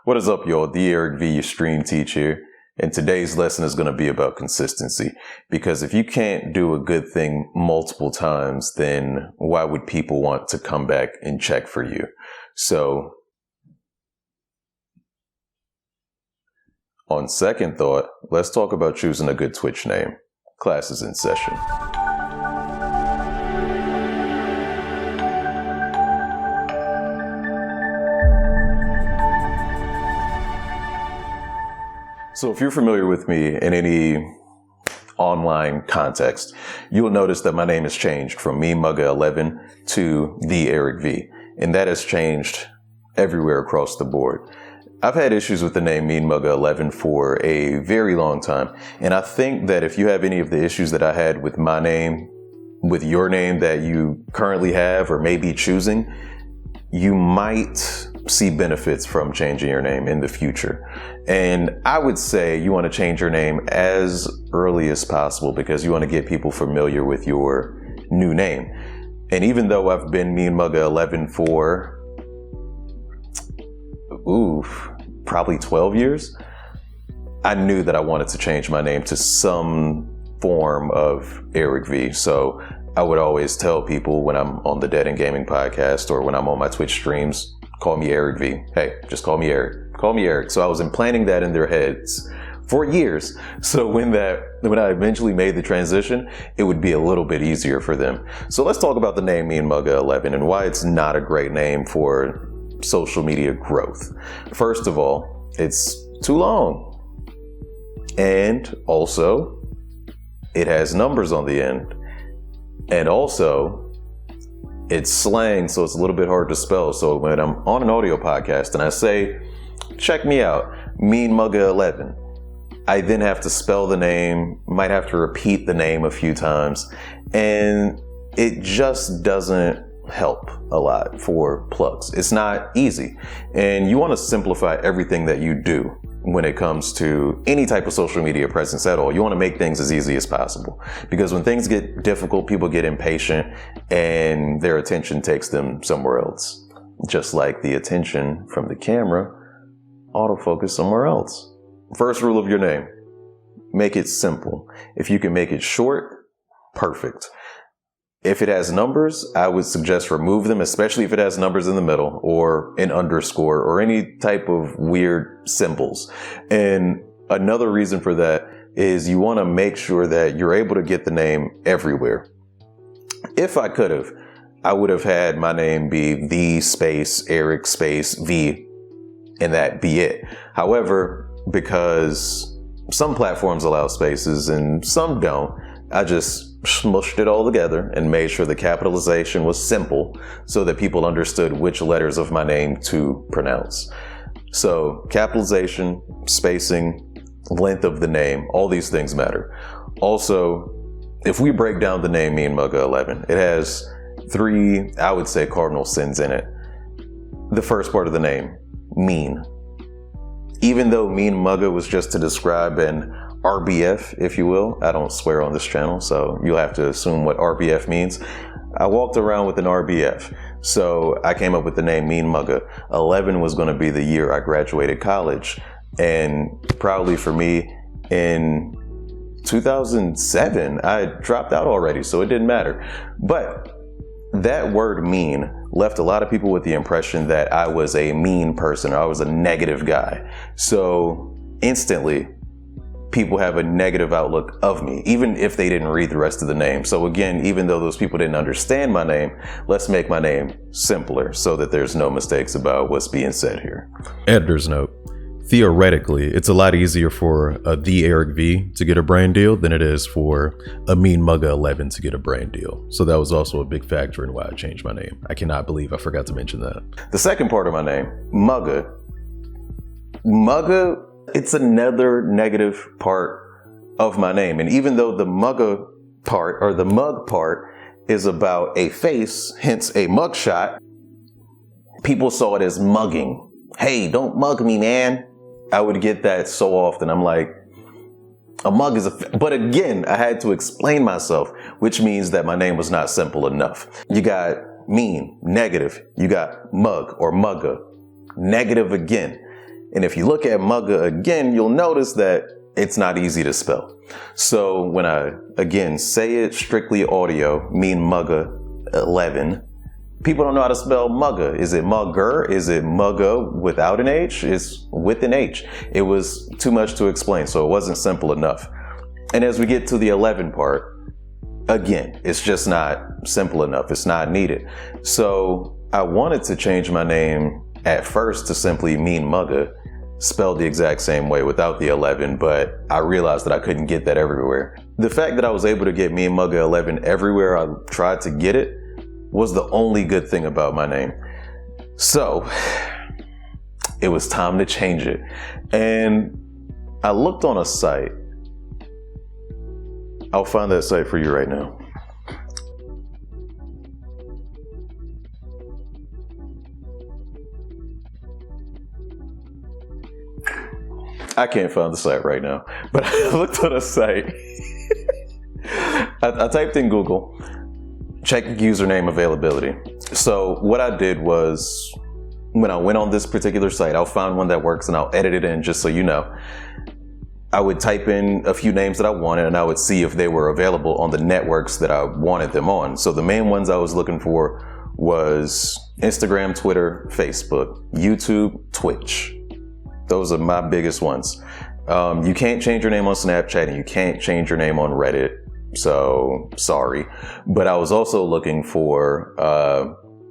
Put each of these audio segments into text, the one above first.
What is up, y'all? TheeEricV, your stream teacher. And today's lesson is going to be about consistency. Because if you can't do a good thing multiple times, then why would people want to come back and check for you? So, on second thought, let's talk about choosing a good Twitch name. Class is in session. So if you're familiar with me in any online context, you'll notice that my name has changed from Mugga11 to TheeEricV, and that has changed everywhere across the board. I've had issues with the name Mugga11 for a very long time, and I think that if you have any of the issues that I had with my name, with your name that you currently have or may be choosing, you might see benefits from changing your name in the future. And I would say you want to change your name as early as possible because you want to get people familiar with your new name. And even though I've been Mugga11 for, probably 12 years, I knew that I wanted to change my name to some form of EricV. So I would always tell people when I'm on the Dead and Gaming podcast or when I'm on my Twitch streams, call me EricV. Hey, just call me Eric. Call me Eric. So I was implanting that in their heads for years. So when I eventually made the transition, it would be a little bit easier for them. So let's talk about the name Mugga11 and why it's not a great name for social media growth. First of all, it's too long. And also, it has numbers on the end. And also, it's slang, so it's a little bit hard to spell. So when I'm on an audio podcast and I say, check me out, Mugga11, I then have to spell the name, might have to repeat the name a few times, and it just doesn't help a lot for plugs. It's not easy. And you want to simplify everything that you do when it comes to any type of social media presence at all. You want to make things as easy as possible, because when things get difficult, people get impatient and their attention takes them somewhere else. Just like the attention from the camera autofocus somewhere else. First rule of your name, make it simple. If you can make it short, perfect. If it has numbers, I would suggest remove them, especially if it has numbers in the middle or an underscore or any type of weird symbols. And another reason for that is you want to make sure that you're able to get the name everywhere. If I could have, I would have had my name be the space Eric space V and that be it. However, because some platforms allow spaces and some don't, I just smushed it all together and made sure the capitalization was simple so that people understood which letters of my name to pronounce. So capitalization, spacing, length of the name, all these things matter. Also, if we break down the name Mugga11, it has 3, I would say, cardinal sins in it. The first part of the name, mean. Even though Mean Mugga was just to describe an RBF, if you will. I don't swear on this channel, so you'll have to assume what RBF means. I walked around with an RBF, so I came up with the name Mean Mugga. 11 was going to be the year I graduated college, and proudly for me, in 2007, I dropped out already, so it didn't matter. But that word mean left a lot of people with the impression that I was a mean person, or I was a negative guy. So instantly, people have a negative outlook of me, even if they didn't read the rest of the name. So again, even though those people didn't understand my name, let's make my name simpler so that there's no mistakes about what's being said here. Editor's note. Theoretically, it's a lot easier for a TheeEricV to get a brand deal than it is for a Mugga11 to get a brand deal. So that was also a big factor in why I changed my name. I cannot believe I forgot to mention that. The second part of my name, Mugga. Mugga, it's another negative part of my name. And even though the Mugga part, or the mug part, is about a face, hence a mugshot, people saw it as mugging. Hey, don't mug me, man. I would get that so often. I'm like, a mug is but again, I had to explain myself, which means that my name was not simple enough. You got mean, negative. You got mug or mugga, negative again. And if you look at Mugga again, you'll notice that it's not easy to spell. So when I, again, say it strictly audio, mean Mugga 11, people don't know how to spell Mugga. Is it Mugger? Is it Mugga without an H? It's with an H. It was too much to explain, so it wasn't simple enough. And as we get to the 11 part, again, it's just not simple enough. It's not needed. So I wanted to change my name at first to simply mean Mugga, spelled the exact same way without the 11, but I realized that I couldn't get that everywhere. The fact that I was able to get mean Mugga 11 everywhere I tried to get it was the only good thing about my name. So it was time to change it. And I looked on a site. I'll find that site for you right now. I can't find the site right now, but I looked on a site. I typed in Google, check username availability. So what I did was, when I went on this particular site, I'll find one that works and I'll edit it in just so you know. I would type in a few names that I wanted and I would see if they were available on the networks that I wanted them on. So the main ones I was looking for was Instagram, Twitter, Facebook, YouTube, Twitch. Those are my biggest ones. You can't change your name on Snapchat and you can't change your name on Reddit. So sorry. But I was also looking for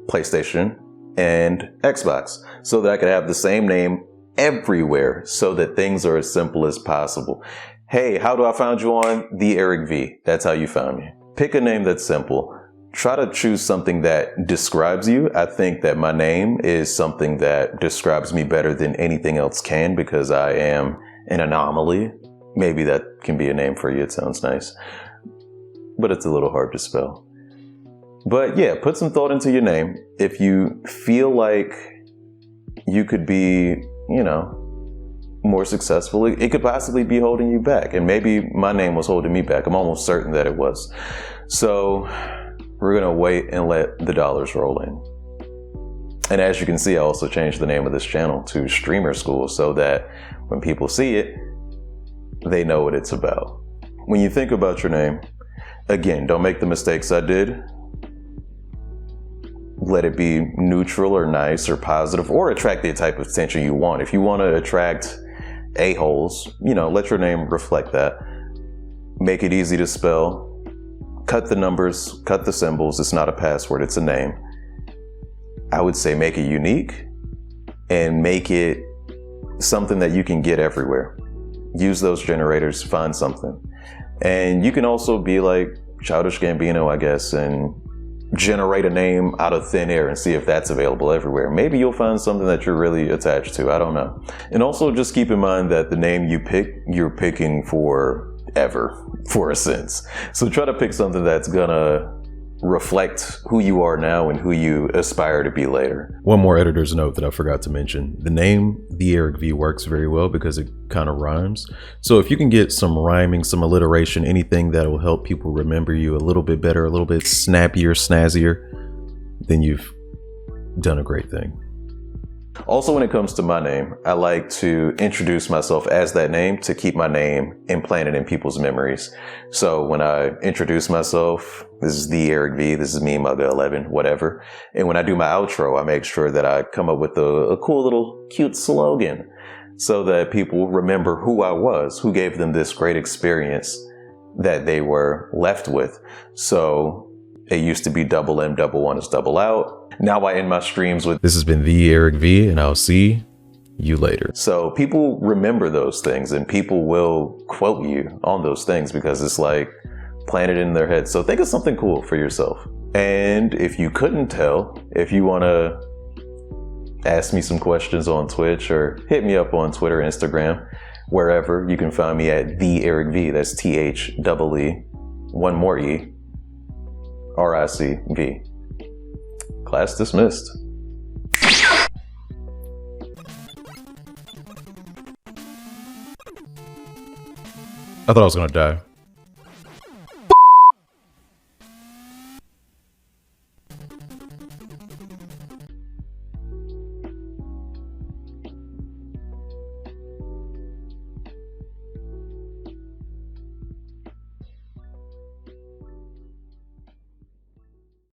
PlayStation and Xbox so that I could have the same name everywhere so that things are as simple as possible. Hey, how do I find you on TheeEricV? That's how you found me. Pick a name that's simple. Try to choose something that describes you. I think that my name is something that describes me better than anything else can because I am an anomaly. Maybe that can be a name for you. It sounds nice, but it's a little hard to spell. But yeah, put some thought into your name. If you feel like you could be, you know, more successful, it could possibly be holding you back. And maybe my name was holding me back. I'm almost certain that it was. So we're gonna wait and let the dollars roll in. And as you can see, I also changed the name of this channel to Streamer School so that when people see it, they know what it's about. When you think about your name, again, don't make the mistakes I did. Let it be neutral or nice or positive or attract the type of attention you want. If you want to attract a-holes, you know, let your name reflect that. Make it easy to spell. Cut the numbers, cut the symbols. It's not a password, it's a name. I would say make it unique and make it something that you can get everywhere. Use those generators, find something. And you can also be like Childish Gambino, I guess, and generate a name out of thin air and see if that's available everywhere. Maybe you'll find something that you're really attached to. I don't know. And also just keep in mind that the name you pick, you're picking forever, for a sense. So try to pick something that's gonna reflect who you are now and who you aspire to be later. One more editor's note that I forgot to mention. The name TheeEricV works very well because it kind of rhymes. So if you can get some rhyming, some alliteration, anything that will help people remember you a little bit better, a little bit snappier, snazzier, then you've done a great thing. Also, when it comes to my name, I like to introduce myself as that name to keep my name implanted in people's memories. So when I introduce myself, this is TheeEricV, this is me, Mugga 11, whatever. And when I do my outro, I make sure that I come up with a cool little cute slogan so that people remember who I was, who gave them this great experience that they were left with. So it used to be double M, double one is double out. Now I end my streams with, this has been TheeEricV, and I'll see you later. So people remember those things and people will quote you on those things because it's like planted in their head. So think of something cool for yourself. And if you couldn't tell, if you want to ask me some questions on Twitch or hit me up on Twitter, Instagram, wherever, you can find me at TheeEricV. That's THEE, one more E, RICV. Class dismissed. I thought I was gonna die.